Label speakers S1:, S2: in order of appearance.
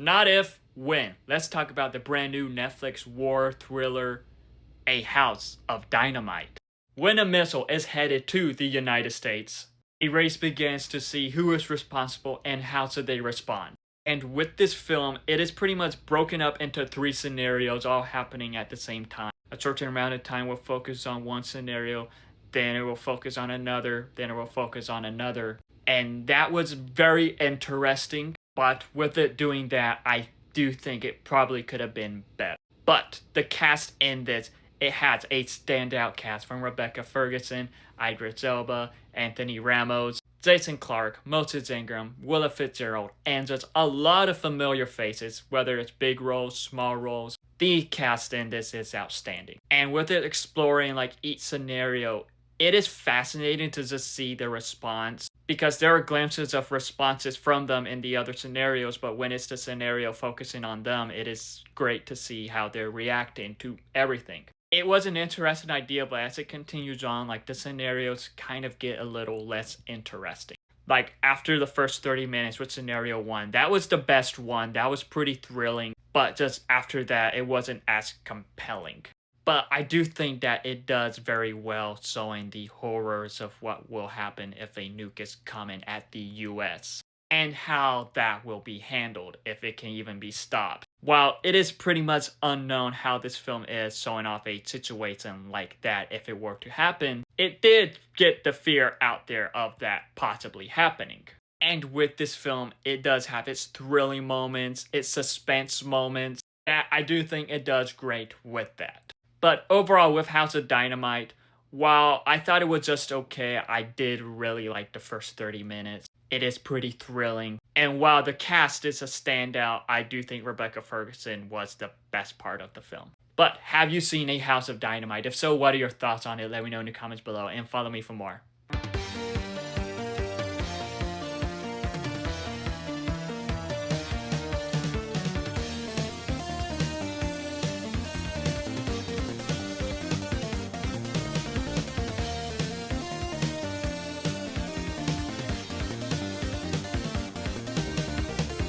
S1: Not if, when. Let's talk about the brand new Netflix war thriller, A House of Dynamite. When a missile is headed to the United States, a race begins to see who is responsible and how should they respond. And with this film, it is pretty much broken up into 3 scenarios all happening at the same time. A certain amount of time will focus on one scenario, then it will focus on another, then it will focus on another. And that was very interesting, but with it doing that, I do think it probably could have been better. But the cast in this, it has a standout cast from Rebecca Ferguson, Idris Elba, Anthony Ramos, Jason Clarke, Moses Ingram, Willa Fitzgerald, and just a lot of familiar faces, whether it's big roles, small roles. The cast in this is outstanding. And with it exploring like each scenario, it is fascinating to just see the response, because there are glimpses of responses from them in the other scenarios, but when it's the scenario focusing on them, it is great to see how they're reacting to everything. It was an interesting idea, but as it continues on, like the scenarios kind of get a little less interesting. Like after the first 30 minutes with scenario 1, that was the best one. That was pretty thrilling, but just after that, it wasn't as compelling. But I do think that it does very well showing the horrors of what will happen if a nuke is coming at the US, and how that will be handled if it can even be stopped. While it is pretty much unknown how this film is showing off a situation like that if it were to happen, it did get the fear out there of that possibly happening. And with this film, it does have its thrilling moments, its suspense moments, that I do think it does great with that. But overall, with House of Dynamite, while I thought it was just okay, I did really like the first 30 minutes. It is pretty thrilling. And while the cast is a standout, I do think Rebecca Ferguson was the best part of the film. But have you seen A House of Dynamite? If so, what are your thoughts on it? Let me know in the comments below and follow me for more.